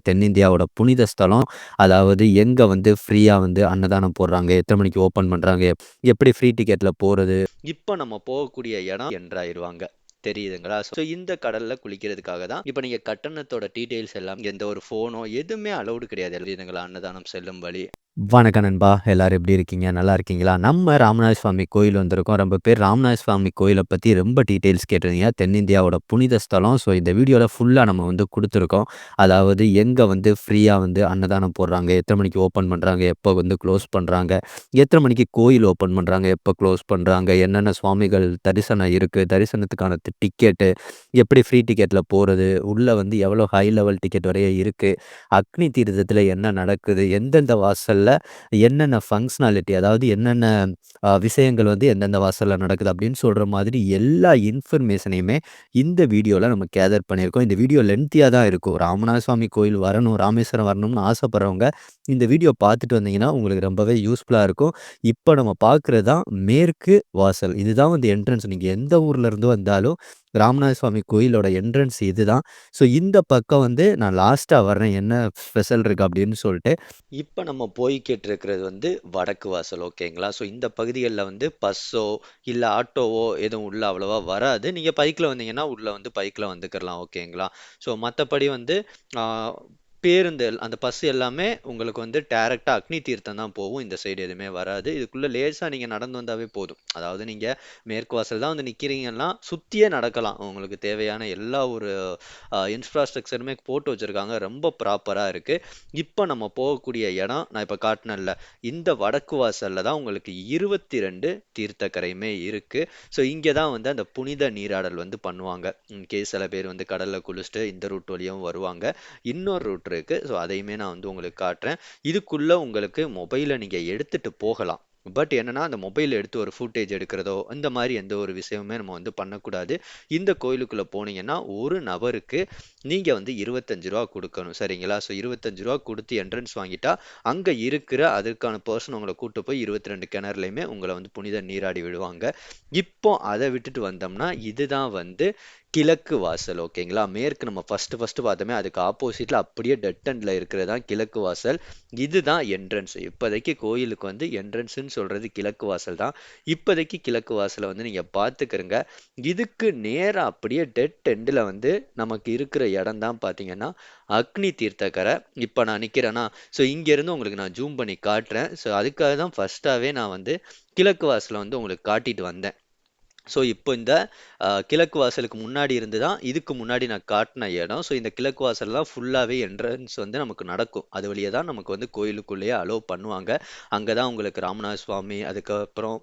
தென்னிந்தியாவோட புனித ஸ்தலம். அதாவது எங்க வந்து ஃப்ரீயா வந்து அன்னதானம் போடுறாங்க, எத்தன மணிக்கு ஓப்பன் பண்றாங்க, எப்படி ஃப்ரீ டிக்கெட்ல போறது. இப்ப நம்ம போகக்கூடிய இடம் என்றாயிருவாங்க. தெரியுதுங்களா? ஸோ இந்த கடல்ல குளிக்கிறதுக்காக தான் இப்ப நீங்க கட்டணத்தோட டீட்டெயில்ஸ் எல்லாம் எந்த ஒரு ஃபோனோ எதுவுமே அலவுட் கிடையாது. தெரியுதுங்களா? அன்னதானம் செல்லும் வழி. வணக்கம் நண்பா. எல்லாரும் எப்படி இருக்கீங்க? நல்லா இருக்கீங்களா? நம்ம ராமநாத சுவாமி கோயில் வந்திருக்கோம். ரொம்ப பேர் ராமநாத சுவாமி கோயில பத்தி ரொம்ப டீட்டெயில்ஸ் கேட்டிருந்தீங்க. தென்னிந்தியாவோட புனித ஸ்தலம். ஸோ இந்த வீடியோல ஃபுல்லா நம்ம வந்து குடுத்துருக்கோம். அதாவது எங்க வந்து ஃப்ரீயா வந்து அன்னதானம் போடுறாங்க, எத்தன மணிக்கு ஓப்பன் பண்றாங்க, எப்போ வந்து க்ளோஸ் பண்றாங்க, எத்தன மணிக்கு கோயில் ஓப்பன் பண்றாங்க, எப்போ க்ளோஸ் பண்றாங்க, என்னென்ன சுவாமிகள் தரிசனம் இருக்கு, தரிசனத்துக்கான டிக்கெட்டு, எப்படி ஃப்ரீ டிக்கெட்ல போறது, உள்ள வந்து எவ்வளோ ஹை லெவல் டிக்கெட் வரைய இருக்கு, அக்னி தீர்த்தத்துல என்ன நடக்குது, எந்தெந்த வாசல்ல என்னென்ன ஃபங்ஷனாலிட்டி அதாவது என்னென்ன விஷயங்கள் வந்து எந்தெந்த வாசல்ல நடக்குது அப்படின்னு சொல்ற மாதிரி எல்லா இன்ஃபர்மேஷனையுமே இந்த வீடியோல நம்ம கேதர் பண்ணியிருக்கோம். இந்த வீடியோ லென்த்தியா தான் இருக்கும். ராமநாத சுவாமி கோயில் வரணும், ராமேஸ்வரம் வரணும்னு ஆசைப்படுறவங்க இந்த வீடியோ பார்த்துட்டு வந்தீங்கன்னா உங்களுக்கு ரொம்பவே யூஸ்ஃபுல்லா இருக்கும். இப்ப நம்ம பார்க்குறது தான் மேற்கு வாசல். இதுதான் வந்து என்ட்ரன்ஸ். நீங்க எந்த ஊர்ல இருந்து வந்தாலும் ராமநாத சுவாமி கோயிலோட என்ட்ரன்ஸ் இதுதான். ஸோ இந்த பக்கம் வந்து நான் லாஸ்ட்டா வர்றேன். என்ன ஸ்பெஷல் இருக்கு அப்படின்னு சொல்ட்டு. இப்ப நம்ம போய்க்கிட்டு இருக்கிறது வந்து வடக்கு வாசல். ஓகேங்களா? ஸோ இந்த பகுதிகள்ல வந்து பஸ்ஸோ, இல்ல ஆட்டோவோ எதுவும் உள்ள அவ்வளவா வராது. நீங்க பைக்ல வந்தீங்கன்னா, உள்ள வந்து பைக்ல வந்துக்கிறலாம். ஓகேங்களா? ஸோ மத்தபடி வந்து ஆ பேருந்து அந்த பஸ் எல்லாமே உங்களுக்கு வந்து டைரக்ட்டா அக்னி தீர்த்தம் தான் போகும். இந்த சைடு எதுவுமே வராது. இதுக்குள்ள லேசா நீங்க நடந்து வந்தாவே போதும். அதாவது நீங்க மேற்கு வாசல் தான் வந்து நிக்கிறீங்கன்னா, சுத்தியே நடக்கலாம். உங்களுக்கு தேவையான எல்லா ஒரு இன்ஃப்ராஸ்ட்ரக்சருமே போட்டு வச்சிருக்காங்க. ரொம்ப ப்ராப்பரா இருக்கு. இப்ப நம்ம போகக்கூடிய இடம், நான் இப்ப காட்டுனேன்ல, இந்த வடக்கு வாசல்ல தான் உங்களுக்கு 22 தீர்த்தக்கரையுமே இருக்கு. ஸோ இங்க தான் வந்து அந்த புனித நீராடல் வந்து பண்ணுவாங்க. இன்கேஸ் சில பேர் வந்து கடல்ல குளிச்சுட்டு இந்த ரூட் வழியாவும் வருவாங்க. இன்னொரு ரூட் இருக்கு. ஸோ அதையுமே நான் வந்து உங்களுக்கு காட்டுறேன். இதுக்குள்ள உங்களுக்கு மொபைல நீங்க எடுத்துட்டு போகலாம். பட் என்னன்னா, அந்த மொபைல் எடுத்து ஒரு ஃபுட்டேஜ் எடுக்கிறதோ, இந்த மாரி எந்த ஒரு விஷயமுமே நம்ம வந்து பண்ணக்கூடாது. இந்த கோயிலுக்குள்ள போனீங்கன்னா, ஒரு நபருக்கு நீங்க வந்து ரூ. 25 குடுக்கணும். சரிங்களா? ஸோ ரூ. 25 குடுத்து என்ட்ரன்ஸ் வாங்கிட்டா, அங்க இருக்கிற அதற்கான பெர்சன் உங்கள கூட்டு போய் 22 கிணறுலயுமே உங்கள வந்து புனித நீராடி விடுவாங்க. இப்போ அத விட்டுட்டு வந்தோம்னா, இதுதான் வந்து கிழக்கு வாசல். ஓகேங்களா? மேற்கு நம்ம ஃபர்ஸ்ட் பார்த்தோமே, அதுக்கு ஆப்போசிட்ல அப்படியே டெட் எண்ட்ல இருக்கிறது தான் கிழக்கு வாசல். இதுதான் என்ட்ரன்ஸ். இப்போதைக்கு கோயிலுக்கு வந்து என்ட்ரன்ஸ்ன்னு சொல்றது கிழக்கு வாசல் தான். இப்போதைக்கு கிழக்கு வாசல வந்து நீங்க பார்த்துக்கிருங்க. இதுக்கு நேரா அப்படியே டெட் எண்டுல வந்து நமக்கு இருக்கிற இடம் தான் பார்த்தீங்கன்னா, அக்னி தீர்த்தக்கரை. இப்ப நான் நிக்கிறேனா, ஸோ இங்கேருந்து உங்களுக்கு நான் ஜூம் பண்ணி காட்டுறேன். ஸோ அதுக்காக தான் ஃபர்ஸ்ட்டாவே நான் வந்து கிழக்கு வாசல வந்து உங்களுக்கு காட்டிட்டு வந்தேன். ஸோ இப்போ இந்த கிழக்கு வாசலுக்கு முன்னாடி இருந்து தான் இதுக்கு முன்னாடி நான் காட்டின இடம். ஸோ இந்த கிழக்கு வாசல்லாம் ஃபுல்லாவே என்ட்ரன்ஸ் வந்து நமக்கு நடக்கும். அது வழியா தான் நமக்கு வந்து கோயிலுக்குள்ளேயே அலோவ் பண்ணுவாங்க. அங்க தான் உங்களுக்கு ராமநாத சுவாமி, அதுக்கப்புறம்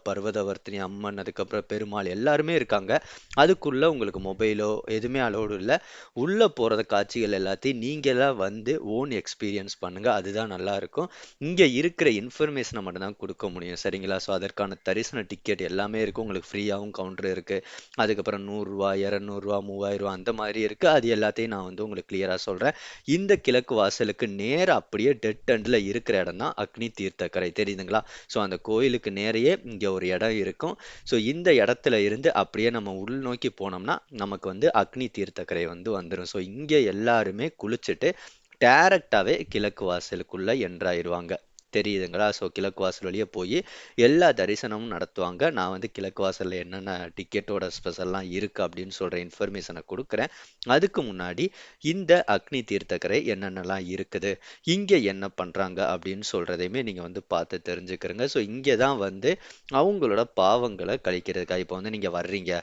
பர்வதவர்த்தினி அம்மன், அதுக்கப்புறம் பெருமாள் எல்லாருமே இருக்காங்க. அதுக்குள்ள உங்களுக்கு மொபைலோ எதுவுமே அலோவ்டு இல்ல. உள்ள போறது காட்சிகள் எல்லாத்தையும் நீங்களா வந்து ஓன் எக்ஸ்பீரியன்ஸ் பண்ணுங்க. அதுதான் நல்லாருக்கும். இங்க இருக்கிற இன்ஃபர்மேஷன மட்டும் தான் குடுக்க முடியும். சரிங்களா? ஸோ அதற்கான தரிசன டிக்கெட் எல்லாமே இருக்கு. உங்களுக்கு ஃப்ரீயாவும் கவுண்டர் இருக்கு. அதுக்கப்புறம் ரூ. 100, ரூ. 200, ரூ. 3000 அந்த மாரி இருக்கு. அது எல்லாத்தையும் நான் வந்து உங்களுக்கு கிளியரா சொல்றேன். இந்த கிழக்கு வாசலுக்கு நேரா அப்படியே டெட் எண்ட்ல இருக்கிற இடம் தான் அக்னி தீர்த்தக்கரை. தெரியுதுங்களா? ஸோ அந்த கோயிலுக்கு நேரயே இங்க ஒரு இடம் இருக்கும். ஸோ இந்த இடத்துல இருந்து அப்படியே நம்ம உள்நோக்கி போனோம்னா, நமக்கு வந்து அக்னி தீர்த்தக்கரை வந்து வந்துரும். ஸோ இங்க எல்லாருமே குளிச்சுட்டு டைரக்ட்டாவே கிழக்கு வாசலுக்குள்ள என்டர் ஆயிருவாங்க. தெரியுதுங்களா? ஸோ கிழக்கு வாசல் வழியா போயி எல்லா தரிசனமும் நடத்துவாங்க. நான் வந்து கிழக்கு வாசல்ல என்னென்ன டிக்கெட்டோட ஸ்பெஷல்லாம் இருக்கு அப்படின்னு சொல்ற இன்ஃபர்மேஷன குடுக்குறேன். அதுக்கு முன்னாடி இந்த அக்னி தீர்த்தக்கரை என்னென்னலாம் இருக்குது, இங்க என்ன பண்றாங்க அப்படின்னு சொல்றதையுமே நீங்க வந்து பார்த்து தெரிஞ்சுக்கிறங்க. ஸோ இங்க தான் வந்து அவங்களோட பாவங்கள கழிக்கிறதுக்காக இப்போ வந்து நீங்க வர்றீங்க.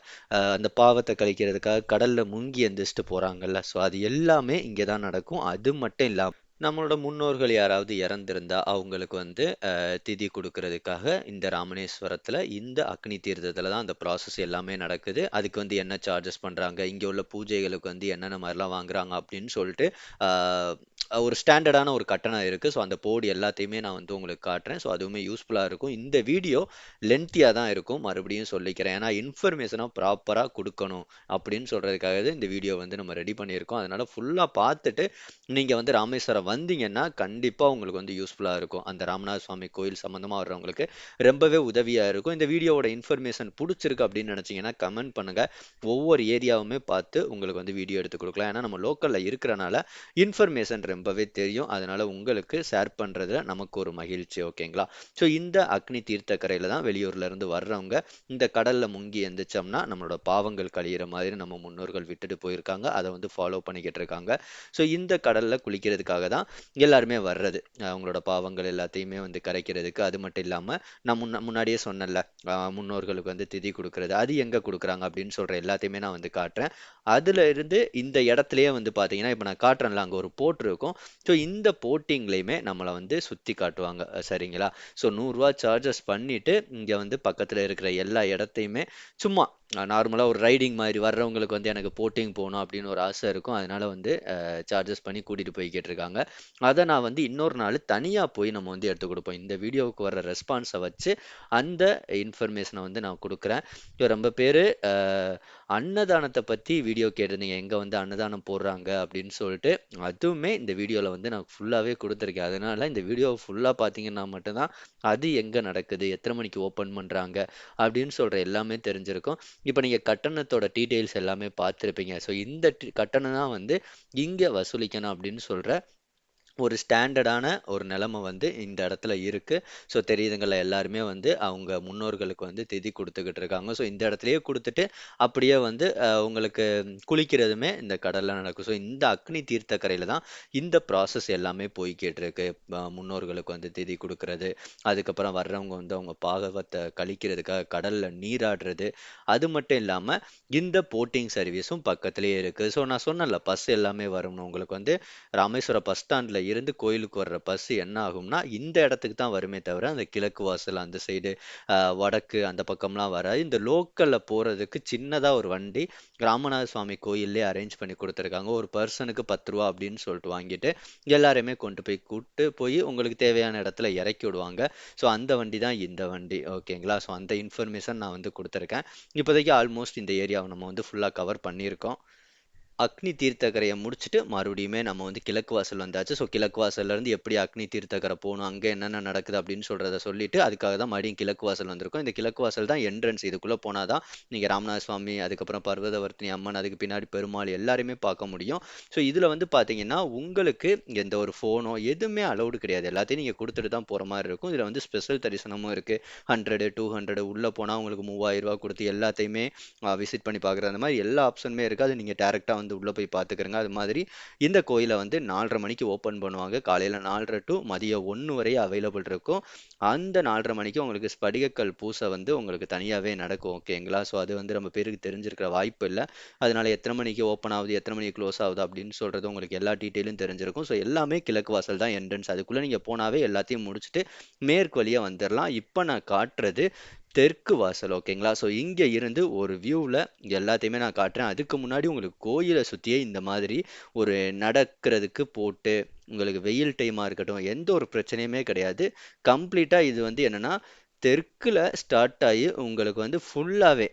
அந்த பாவத்த கழிக்கிறதுக்காக கடல்ல முங்கி எந்திரிச்சுட்டு போறாங்கல்ல. ஸோ அது எல்லாமே இங்க தான் நடக்கும். அது மட்டும் இல்லாம நம்மளோட முன்னோர்கள் யாராவது இறந்திருந்தா அவங்களுக்கு வந்து திதி குடுக்குறதுக்காக இந்த ராமேஸ்வரத்துல இந்த அக்னி தீர்த்தத்துல தான் அந்த ப்ராசஸ் எல்லாமே நடக்குது. அதுக்கு வந்து என்ன சார்ஜஸ் பண்றாங்க, இங்க உள்ள பூஜைகளுக்கு வந்து என்னென்ன மாரிலாம் வாங்குறாங்க அப்படின்னு சொல்லிட்டு, ஆ ஒரு ஸ்டாண்டர்டான ஒரு கட்டணம் இருக்கு. ஸோ, அந்த போர்டு எல்லாத்தையுமே நான் வந்து உங்களுக்கு காட்டுறேன். ஸோ, அதுவுமே யூஸ்ஃபுல்லா இருக்கும். இந்த வீடியோ லென்த்தியா தான் இருக்கும். மறுபடியும் சொல்லிக்கிறேன். ஏன்னா, இன்ஃபர்மேஷன ப்ராப்பரா குடுக்கணும் அப்படின்னு சொல்றதுக்காக தான் இந்த வீடியோ வந்து நம்ம ரெடி பண்ணியிருக்கோம். அதனால ஃபுல்லா பார்த்துட்டு, நீங்க வந்து ராமேஸ்வரம் வந்தீங்கன்னா, கண்டிப்பா உங்களுக்கு வந்து யூஸ்ஃபுல்லா இருக்கும். அந்த ராமநாத சுவாமி கோயில் சம்மந்தமா வர்றவங்களுக்கு ரொம்பவே உதவியா இருக்கும். இந்த வீடியோவோட இன்ஃபர்மேஷன் புடிச்சிருக்கு அப்படின்னு நெனச்சீங்கன்னா, கமெண்ட் பண்ணுங்க. ஒவ்வொரு ஏரியாவுமே பார்த்து உங்களுக்கு வந்து வீடியோ எடுத்து குடுக்கலாம். ஏன்னா, நம்ம லோக்கல்ல இருக்கிறனால இன்ஃபர்மேஷன் ரொம்பவே தெரியும். அதனால உங்களுக்கு ஷேர் பண்றதுல நமக்கு ஒரு மகிழ்ச்சி. ஓகேங்களா? ஸோ இந்த அக்னி தீர்த்தக்கரையில தான் வெளியூர்ல இருந்து வர்றவங்க இந்த கடல்ல முங்கி எந்திரிச்சோம்னா நம்மளோட பாவங்கள் கழியிற மாதிரி நம்ம முன்னோர்கள் விட்டுட்டு போயிருக்காங்க. அத வந்து ஃபாலோ பண்ணிக்கிட்டு இருக்காங்க. ஸோ இந்த கடல்ல குளிக்கிறதுக்காக தான் எல்லாருமே வர்றது. அவங்களோட பாவங்கள் எல்லாத்தையுமே வந்து கரைக்கிறதுக்கு. அது மட்டும் இல்லாம நான் முன்னாடியே சொன்னேன்ல, முன்னோர்களுக்கு வந்து திதி குடுக்குறது. அது எங்க குடுக்குறாங்க அப்படின்னு சொல்ற எல்லாத்தையுமே நான் வந்து காட்டுறேன். அதுல இருந்து இந்த இடத்திலேயே வந்து பார்த்தீங்கன்னா, இப்ப நான் காட்டுறேன்ல அங்க ஒரு போட் இருக்கும். ஸோ இந்த போட்டிங்லயுமே நம்மள வந்து சுத்தி காட்டுவாங்க. சரிங்களா? ஸோ ரூ. 100 சார்ஜஸ் பண்ணிட்டு, இங்க வந்து பக்கத்துல இருக்கிற எல்லா இடத்தையுமே சும்மா நார்மலா ஒரு ரைடிங் மாரி வர்றவங்களுக்கு வந்து எனக்கு போட்டிங் போணும் அப்படின்னு ஒரு ஆசை இருக்கும். அதனால வந்து சார்ஜஸ் பண்ணி கூட்டிட்டு போய்க்கிட்டு இருக்காங்க. அத நான் வந்து இன்னொரு நாள் தனியா போய் நம்ம வந்து எடுத்துக் குடுப்போம். இந்த வீடியோவுக்கு வர்ற ரெஸ்பான்ஸ வச்சு அந்த இன்ஃபர்மேஷன வந்து நான் குடுக்குறேன். ரொம்ப பேரு அ அன்னதானத்த பத்தி வீடியோ கேட்டிருந்தீங்க. எங்க வந்து அன்னதானம் போடுறாங்க அப்படின்னு சொல்லிட்டு. அதுவுமே இந்த வீடியோல வந்து நான் ஃபுல்லாவே குடுத்துருக்கேன். அதனால இந்த வீடியோவ ஃபுல்லா பார்த்தீங்கன்னா மட்டும் தான், அது எங்க நடக்குது? எத்தன மணிக்கு ஓப்பன் பண்றாங்க? அப்படின்னு சொல்ற எல்லாமே தெரிஞ்சிருக்கும். இப்ப நீங்க கட்டணத்தோட டீட்டெயில்ஸ் எல்லாமே பார்த்திருப்பீங்க. ஸோ இந்த கட்டணம் தான் வந்து இங்க வசூலிக்கணும் அப்படின்னு சொல்ற ஒரு ஸ்டாண்டர்டான ஒரு நிலைமை வந்து இந்த இடத்துல இருக்கு. ஸோ தெரியுதுங்கல்ல எல்லாருமே வந்து அவங்க முன்னோர்களுக்கு வந்து திதி குடுத்துக்கிட்டு இருக்காங்க. ஸோ இந்த இடத்துலயே குடுத்துட்டு, அப்படியே வந்து உங்களுக்கு குளிக்கிறதுமே இந்த கடல்ல நடக்கும். ஸோ இந்த அக்னி தீர்த்தக்கரையில தான் இந்த ப்ராசஸ் எல்லாமே போய்க்கிட்டு இருக்கு. முன்னோர்களுக்கு வந்து திதி குடுக்குறது, அதுக்கப்புறம் வர்றவங்க வந்து அவங்க பாகவத்த கழிக்கிறதுக்காக கடல்ல நீராடுறது, அது மட்டும் இல்லாம இந்த போட்டிங் சர்வீஸும் பக்கத்திலேயே இருக்கு. ஸோ நான் சொன்னேன்ல பஸ் எல்லாமே வரும்னு உங்களுக்கு வந்து ராமேஸ்வரம் பஸ் ஸ்டாண்ட்ல இருந்து கோயிலுக்கு வர்ற பஸ் என்ன ஆகும்னா, இந்த இடத்துக்கு தான் வருமே தவிர, அந்த கிழக்கு வாசல் அந்த சைடு வடக்கு அந்த பக்கம்லாம் வராது. இந்த லோக்கல்ல போறதுக்கு சின்னதா ஒரு வண்டி ராமநாத சுவாமி கோயில்லயே அரேஞ்ச் பண்ணி குடுத்துருக்காங்க. ஒரு பெர்சனுக்கு ரூ. 10 அப்படின்னு சொல்லிட்டு வாங்கிட்டு, எல்லாரையுமே கொண்டு போய் கூட்டு போய் உங்களுக்கு தேவையான இடத்துல இறக்கி விடுவாங்க. ஸோ அந்த வண்டி தான் இந்த வண்டி. ஓகேங்களா? ஸோ அந்த இன்ஃபர்மேஷன் நான் வந்து குடுத்துருக்கேன். இப்போதைக்கு ஆல்மோஸ்ட் இந்த ஏரியாவ நம்ம வந்து ஃபுல்லா கவர் பண்ணியிருக்கோம். அக்னி தீர்த்தக்கரைய முடிச்சுட்டு மறுபடியுமே நம்ம வந்து கிழக்கு வாசல் வந்தாச்சு. ஸோ கிழக்கு வாசல்ல இருந்து எப்படி அக்னி தீர்த்தக்கரை போணும், அங்க என்னென்ன நடக்குது அப்படின்னு சொல்றத சொல்லிட்டு, அதுக்காக தான் மறுபடியும் கிழக்கு வாசல் வந்திருக்கோம். இந்த கிழக்கு வாசல் தான் என்ட்ரன்ஸ். இதுக்குள்ள போனா தான் நீங்க ராமநாத சுவாமி, அதுக்கப்புறம் பர்வதவர்த்தினி அம்மன், அதுக்கு பின்னாடி பெருமாள் எல்லாரையுமே பார்க்க முடியும். ஸோ இதுல வந்து பார்த்தீங்கன்னா, உங்களுக்கு எந்த ஒரு ஃபோனோ எதுவுமே அலவுடு கிடையாது. எல்லாத்தையும் நீங்க குடுத்துட்டு தான் போற மாரி இருக்கும். இதுல வந்து ஸ்பெஷல் தரிசனமும் இருக்கு. 100, 200 உள்ள போனா உங்களுக்கு ரூ. 3000 குடுத்து எல்லாத்தையுமே விசிட் பண்ணி பார்க்குறது அந்த மாதிரி எல்லா ஆப்ஷனுமே இருக்குது. அது நீங்கள் டேரெக்டாக வந்து உள்ளே போய் பார்த்துக்கிறங்க. அது மாதிரி இந்த கோயிலை வந்து 4:30 மணிக்கு ஓப்பன் பண்ணுவாங்க. காலையில் 4:30 டு மதியம் 1 வரை அவைலபிள் இருக்கும். அந்த 4:30 மணிக்கு உங்களுக்கு ஸ்படிகக்கல் பூசை வந்து உங்களுக்கு தனியாகவே நடக்கும். ஓகேங்களா? ஸோ அது வந்து நம்ம பேருக்கு தெரிஞ்சிருக்கிற வாய்ப்பு இல்லை. அதனால எத்தனை மணிக்கு ஓப்பன் ஆகுது, எத்தனை மணிக்கு க்ளோஸ் ஆகுது அப்படின்னு சொல்றது உங்களுக்கு எல்லா டீட்டெயிலும் தெரிஞ்சிருக்கும். ஸோ எல்லாமே கிழக்கு வாசல் தான் என்ட்ரன்ஸ். அதுக்குள்ளே நீங்கள் போனாவே எல்லாத்தையும் முடிச்சுட்டு மேற்கு வழியா வந்துடலாம். இப்போ நான் காட்டுறது தெற்கு வாசல். ஓகேங்களா? ஸோ இங்க இருந்து ஒரு வியூல எல்லாத்தையுமே நான் காட்டுறேன். அதுக்கு முன்னாடி உங்களுக்கு கோயில சுத்தியே இந்த மாதிரி ஒரு நடக்கிறதுக்கு போட்டு, உங்களுக்கு வெயில் டைமா இருக்கட்டும், எந்த ஒரு பிரச்சனையுமே கிடையாது. கம்ப்ளீட்டா இது வந்து என்னன்னா, தெற்குல ஸ்டார்ட் ஆயி உங்களுக்கு வந்து ஃபுல்லாவே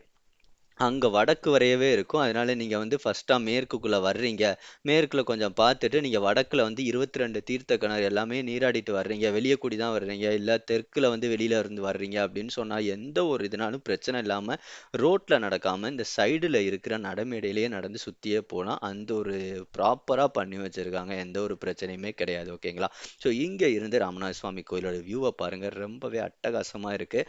அங்க வடக்கு வரையவே இருக்கும். அதனால நீங்க வந்து ஃபர்ஸ்ட்டா மேற்குக்குள்ள வர்றீங்க. மேற்குல கொஞ்சம் பார்த்துட்டு, நீங்க வடக்குல வந்து 22 தீர்த்த கிணறு எல்லாமே நீராடிட்டு வர்றீங்க. வெளிய கூடி தான் வர்றீங்க. இல்ல தெற்குல வந்து வெளியில இருந்து வர்றீங்க அப்படின்னு சொன்னா, எந்த ஒரு இதுனாலும் பிரச்சனை இல்லாம, ரோட்ல நடக்காம இந்த சைடுல இருக்கிற நடைமேடையிலேயே நடந்து சுத்தியே போலாம். அந்த ஒரு ப்ராப்பரா பண்ணி வச்சிருக்காங்க. எந்த ஒரு பிரச்சனையுமே கிடையாது. ஓகேங்களா? ஸோ இங்க இருந்து ராமநாத சுவாமி கோயிலோட வியூவ பாருங்க. ரொம்பவே அட்டகாசமா இருக்கு.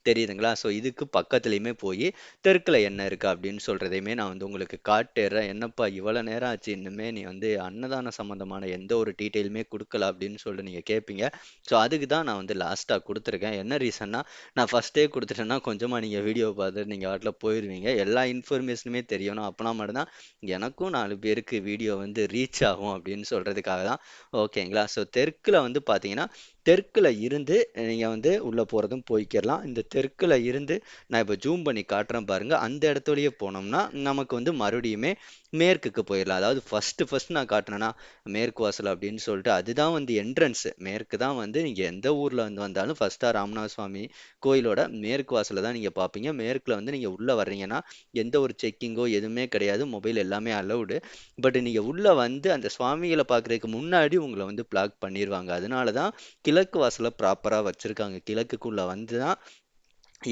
தெரியுதுங்களா? ஸோ இதுக்கு பக்கத்துலயுமே போயி தெற்குல என்ன இருக்கு அப்படின்னு சொல்றதையுமே நான் வந்து உங்களுக்கு காட்டிடுறேன். என்னப்பா இவ்வளோ நேரம் ஆச்சு இன்னுமே நீ வந்து அன்னதானம் சம்மந்தமான எந்த ஒரு டீட்டெயிலுமே குடுக்கல அப்படின்னு சொல்லிட்டு நீங்க கேட்பீங்க. ஸோ அதுக்கு தான் நான் வந்து லாஸ்ட்டா குடுத்துருக்கேன். என்ன ரீசன்னா, நான் ஃபர்ஸ்ட்டே குடுத்துட்டேன்னா கொஞ்சமா நீங்க வீடியோ பார்த்துட்டு நீங்க பாட்டுல போயிருவீங்க. எல்லா இன்ஃபர்மேஷனுமே தெரியணும். அப்பனா மட்டும் தான் எனக்கும் 4 பேருக்கு வீடியோ வந்து ரீச் ஆகும் அப்படின்னு சொல்றதுக்காக தான். ஓகேங்களா? ஸோ தெற்குல வந்து பார்த்தீங்கன்னா, தெற்குல இருந்து நீங்க வந்து உள்ள போறதும் போய்க்கிரலாம். இந்த தெற்குல இருந்து நான் இப்ப ஜூம் பண்ணி காட்டுறேன் பாருங்க. அந்த இடத்து வழியே போனோம்னா, நமக்கு வந்து மறுபடியுமே மேற்குக்கு போயிடலாம். அதாவது ஃபர்ஸ்ட் நான் காட்டுனேன்னா மேற்கு வாசல் அப்படின்னு சொல்லிட்டு அதுதான் வந்து என்ட்ரன்ஸ். மேற்கு தான் வந்து நீங்க எந்த ஊர்ல வந்து வந்தாலும் ஃபர்ஸ்டா ராமநாத சுவாமி கோயிலோட மேற்கு வாசல தான் நீங்க பார்ப்பீங்க. மேற்குல வந்து நீங்க உள்ள வர்றீங்கன்னா எந்த ஒரு செக்கிங்கோ எதுவுமே கிடையாது. மொபைல் எல்லாமே அலௌடு. பட் நீங்க உள்ள வந்து அந்த சுவாமிகளை பார்க்கறதுக்கு முன்னாடி உங்களை வந்து பிளாக் பண்ணிடுவாங்க. அதனால தான் கிழக்கு வாசல ப்ராப்பரா வச்சிருக்காங்க. கிழக்குக்குள்ள வந்து தான்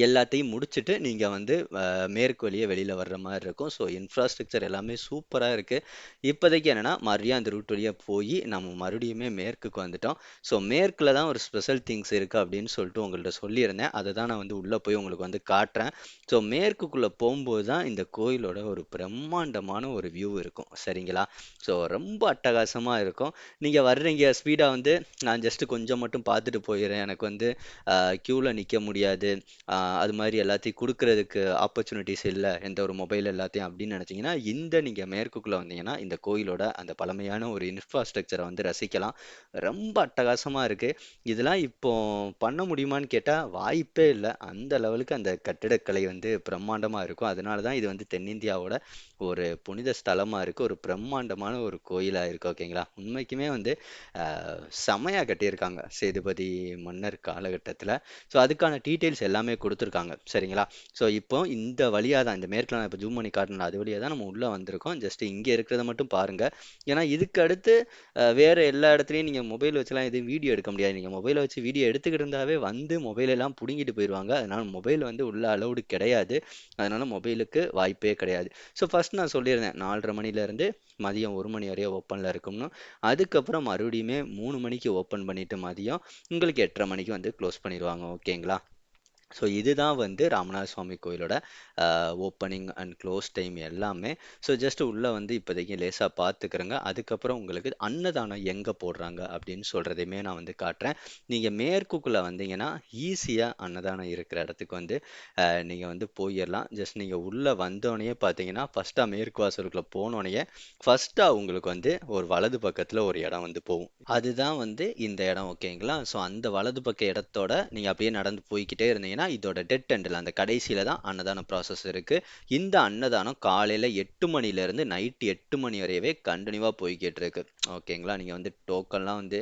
எல்லாத்தையும் முடிச்சுட்டு நீங்க வந்து மேற்கு வழியா வெளியில வர்ற மாதிரி இருக்கும். ஸோ இன்ஃப்ராஸ்ட்ரக்சர் எல்லாமே சூப்பரா இருக்கு. இப்போதைக்கு என்னன்னா மறுபடியும் அந்த ரூட் வழியா போய் நம்ம மறுபடியுமே மேற்குக்கு வந்துட்டோம். ஸோ மேற்குல தான் ஒரு ஸ்பெஷல் திங்ஸ் இருக்கு அப்படின்னு சொல்லிட்டு உங்கள்ட்ட சொல்லியிருந்தேன். அதை தான் நான் வந்து உள்ள போய் உங்களுக்கு வந்து காட்டுறேன். ஸோ மேற்குக்குள்ள போகும்போது தான் இந்த கோயிலோட ஒரு பிரம்மாண்டமான ஒரு வியூ இருக்கும். சரிங்களா? ஸோ ரொம்ப அட்டகாசமா இருக்கும். நீங்க வர்றீங்க ஸ்பீடா வந்து நான் ஜஸ்ட் கொஞ்சம் மட்டும் பார்த்துட்டு போயிடுறேன். எனக்கு வந்து கியூல நிக்க முடியாது. அது மாதிரி எல்லாத்தையும் கொடுக்கறதுக்கு ஆப்பர்ச்சுனிட்டிஸ் இல்லை எந்த ஒரு மொபைல் எல்லாத்தையும் அப்படின்னு நினைச்சீங்கன்னா நீங்க மேற்குக்குள்ள வந்தீங்கன்னா இந்த கோயிலோட அந்த பழமையான ஒரு இன்ஃப்ராஸ்ட்ரக்சரை வந்து ரசிக்கலாம். ரொம்ப அட்டகாசமா இருக்கு. இதெல்லாம் இப்போ பண்ண முடியுமான்னு கேட்டா வாய்ப்பே இல்லை. அந்த லெவலுக்கு அந்த கட்டிடக்கலை வந்து பிரம்மாண்டமா இருக்கும். அதனால தான் இது வந்து தென்னிந்தியாவோட ஒரு புனித ஸ்தலமா இருக்கு. ஒரு பிரம்மாண்டமான ஒரு கோயிலா இருக்கு. ஓகேங்களா? உண்மைக்குமே வந்து செமையா கட்டியிருக்காங்க சேதுபதி மன்னர் காலகட்டத்துல. ஸோ அதுக்கான டீட்டெயில்ஸ் எல்லாமே கொடுத்துருக்காங்க. சரிங்களா? ஸோ இப்போ இந்த வழியா தான் இந்த மேற்குல நான் இப்போ ஜூம் பண்ணி காட்டினேன் அது வழியா தான் நம்ம உள்ள வந்திருக்கோம். ஜஸ்ட் இங்க இருக்கிறத மட்டும் பாருங்க. ஏன்னா இதுக்கு அடுத்து வேற எல்லா இடத்துலையும் நீங்க மொபைல் வச்சுலாம் எதுவும் வீடியோ எடுக்க முடியாது. நீங்க மொபைலை வச்சு வீடியோ எடுத்துக்கிட்டு இருந்தாவே வந்து மொபைல் எல்லாம் புடுங்கிட்டு போயிடுவாங்க. அதனால மொபைல் வந்து உள்ள அலௌடு கிடையாது. அதனால மொபைலுக்கு வாய்ப்பே கிடையாது. ஸோ ஃபர்ஸ்ட் நான் சொல்லியிருந்தேன் 4:30 மணிலேருந்து மதியம் 1 மணி வரையும் ஓப்பனில் இருக்கும்னு. அதுக்கப்புறம் மறுபடியுமே 3 மணிக்கு ஓப்பன் பண்ணிட்டு மதியம் உங்களுக்கு 8:30 மணிக்கு வந்து க்ளோஸ் பண்ணிடுவாங்க. ஓகேங்களா? ஸோ இதுதான் வந்து ராமநாத சுவாமி கோயிலோட ஓப்பனிங் அண்ட் க்ளோஸ் டைம் எல்லாமே. ஸோ ஜஸ்ட் உள்ளே வந்து இப்போதைக்கு லேசாக பார்த்துக்கிறேங்க. அதுக்கப்புறம் உங்களுக்கு அன்னதானம் எங்கே போடுறாங்க அப்படின்னு சொல்கிறதையுமே நான் வந்து காட்டுறேன். நீங்கள் மேற்குக்குள்ளே வந்தீங்கன்னா ஈஸியாக அன்னதானம் இருக்கிற இடத்துக்கு வந்து நீங்கள் வந்து போயிடலாம். ஜஸ்ட் நீங்கள் உள்ளே வந்தோடனே பார்த்தீங்கன்னா ஃபஸ்ட்டாக மேற்கு வாசலுக்குள்ளே போனோடனே ஃபஸ்ட்டாக உங்களுக்கு வந்து ஒரு வலது பக்கத்தில் ஒரு இடம் வந்து போகும். அதுதான் வந்து இந்த இடம். ஓகேங்களா? ஸோ அந்த வலது பக்க இடத்தோட நீங்கள் அப்படியே நடந்து போய்க்கிட்டே இருந்தீங்கன்னா இதோட டெட் எண்டில் அந்த கடைசியில தான் அன்னதான ப்ராசஸ் இருக்கு. இந்த அன்னதானம் காலையில் 8 மணிலேருந்து நைட்டு 8 மணி வரையவே கண்டினியூவாக போய்கிட்டு இருக்கு. ஓகேங்களா? நீங்கள் வந்து டோக்கன்லாம் வந்து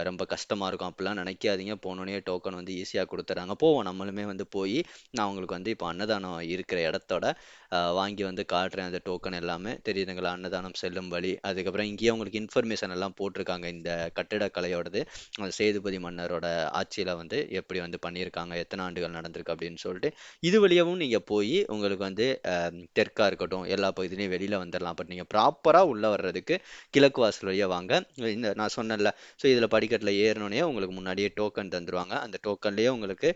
ரொம்ப கஷ்டமாக இருக்கும் அப்படிலாம் நினைக்காதீங்க. போனோடனே டோக்கன் வந்து ஈஸியாக கொடுத்துட்றாங்க. போவோம் நம்மளுமே வந்து போய் நான் உங்களுக்கு வந்து இப்போ அன்னதானம் இருக்கிற இடத்தோட வாங்கி வந்து காட்டுறேன். அந்த டோக்கன் எல்லாமே தெரியுதுங்களா? அன்னதானம் செல்லும் வழி. அதுக்கப்புறம் இங்கேயே உங்களுக்கு இன்ஃபர்மேஷன் எல்லாம் போட்டிருக்காங்க. இந்த கட்டிடக்கலையோடது சேதுபதி மன்னரோட ஆட்சியில் வந்து எப்படி வந்து பண்ணியிருக்காங்க, எத்தனை ஆண்டுகள் நடந்திருக்கு அப்படின்னு சொல்லிட்டு. இது வழியாகவும் நீங்கள் போய் உங்களுக்கு வந்து தெற்கா இருக்கட்டும் எல்லா பகுதியிலையும் வெளியில் வந்துடலாம். பட் நீங்கள் ப்ராப்பராக உள்ளே வர்றதுக்கு கிழக்கு வாசல் வழியாக வாங்க. இந்த நான் சொன்னேன்ல, ஸோ இதில் படிக்கட்டில் ஏறினோடனே உங்களுக்கு முன்னாடியே டோக்கன் தந்துடுவாங்க. அந்த டோக்கன்லேயே உங்களுக்கு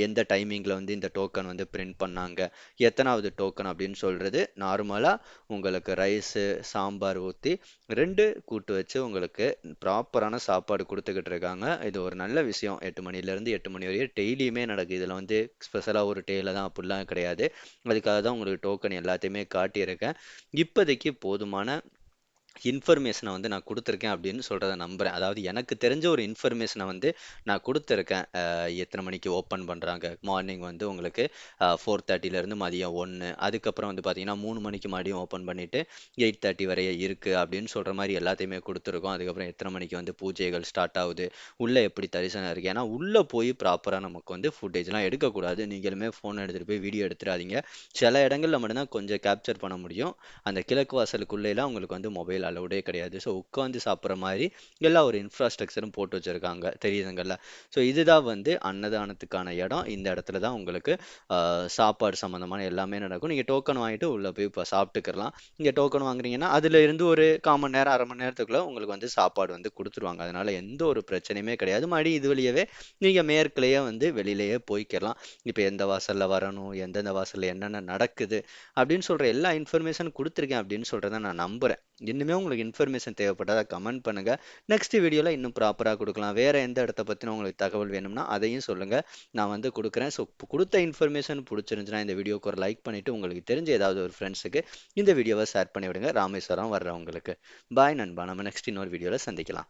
எந்த டைமிங்கில் வந்து இந்த டோக்கன் வந்து பிரிண்ட் பண்ணாங்க, எத்தனாவது டோக்கன் அப்படின்னு சொல்கிறது. நார்மலாக உங்களுக்கு ரைஸு சாம்பார் ஊற்றி 2 கூட்டு வச்சு உங்களுக்கு ப்ராப்பரான சாப்பாடு கொடுத்துக்கிட்டு இருக்காங்க. இது ஒரு நல்ல விஷயம். 8 மணிலேருந்து 8 மணி வரையும் டெய்லியுமே நடக்குது. இதில் வந்து ஸ்பெஷலாக ஒரு டேல தான் அப்படிலாம் கிடையாது. அதுக்காக தான் உங்களுக்கு டோக்கன் எல்லாத்தையுமே காட்டியிருக்கேன். இப்போதைக்கு போதுமான இன்ஃபர்மேஷனை வந்து நான் கொடுத்துருக்கேன் அப்படின்னு சொல்கிறத நம்புகிறேன். அதாவது எனக்கு தெரிஞ்ச ஒரு இன்ஃபர்மேஷனை வந்து நான் கொடுத்துருக்கேன். எத்தனை மணிக்கு ஓப்பன் பண்ணுறாங்க, மார்னிங் வந்து உங்களுக்கு 4:30லேருந்து மதியம் 1, அதுக்கப்புறம் வந்து பார்த்தீங்கன்னா 3 மணிக்கு மறுபடியும் ஓப்பன் பண்ணிவிட்டு 8:30 வரைய இருக்குது அப்படின்னு சொல்கிற மாதிரி எல்லாத்தையுமே கொடுத்துருக்கோம். அதுக்கப்புறம் எத்தனை மணிக்கு வந்து பூஜைகள் ஸ்டார்ட் ஆகுது, உள்ளே எப்படி தரிசனம் இருக்குது. ஏன்னா உள்ளே போய் ப்ராப்பராக நமக்கு வந்து ஃபுட்டேஜ்லாம் எடுக்கக்கூடாது. நீங்களுமே ஃபோன் எடுத்துகிட்டு போய் வீடியோ எடுத்துடாதீங்க. சில இடங்களில் மட்டும்தான் கொஞ்சம் கேப்சர் பண்ண முடியும். அந்த கிழக்கு வாசலுக்குள்ளேலாம் உங்களுக்கு வந்து மொபைல் அலௌடே கிடையாது. ஸோ உட்காந்து சாப்பிட்ற மாதிரி எல்லா ஒரு இன்ஃப்ராஸ்ட்ரக்சரும் போட்டு வச்சுருக்காங்க. தெரியுதுங்கள்ல? ஸோ இதுதான் வந்து அன்னதானத்துக்கான இடம். இந்த இடத்துல தான் உங்களுக்கு சாப்பாடு சம்மந்தமான எல்லாமே நடக்கும். நீங்கள் டோக்கன் வாங்கிட்டு உள்ளே போய் இப்போ சாப்பிட்டுக்கலாம். நீங்கள் டோக்கன் வாங்குறீங்கன்னா அதில் இருந்து ஒரு 1/4 மணி நேரம் 1/2 மணி நேரத்துக்குள்ள உங்களுக்கு வந்து சாப்பாடு வந்து கொடுத்துருவாங்க. அதனால எந்த ஒரு பிரச்சனையுமே கிடையாது. மறுபடியும் இது வழியவே நீங்கள் மேற்குலேயே வந்து வெளியிலேயே போய்க்கலாம். இப்போ எந்த வாசலில் வரணும், எந்தெந்த வாசலில் என்னென்ன நடக்குது அப்படின்னு சொல்கிற எல்லா இன்ஃபர்மேஷன் கொடுத்துருக்கேன் அப்படின்னு சொல்கிறத நான் நம்புகிறேன். இன்னுமே உங்களுக்கு இன்ஃபர்மேஷன் தேவைப்பட்டதா கமெண்ட் பண்ணுங்கள். நெக்ஸ்ட் வீடியோவில் இன்னும் ப்ராப்பராக கொடுக்கலாம். வேறு எந்த இடத்த பற்றின உங்களுக்கு தகவல் வேணும்னா அதையும் சொல்லுங்கள், நான் வந்து கொடுக்குறேன். ஸோ கொடுத்த இன்ஃபர்மேஷன் பிடிச்சிருந்துச்சுன்னா இந்த வீடியோக்கு ஒரு லைக் பண்ணிவிட்டு உங்களுக்கு தெரிஞ்ச ஏதாவது ஒரு ஃப்ரெண்ட்ஸுக்கு இந்த வீடியோவை ஷேர் பண்ணி விடுங்க. ராமேஸ்வரம் வர்றவங்களுக்கு. பாய் நண்பா. நம்ம நெக்ஸ்ட் இன்னொரு வீடியோவில் சந்திக்கலாம்.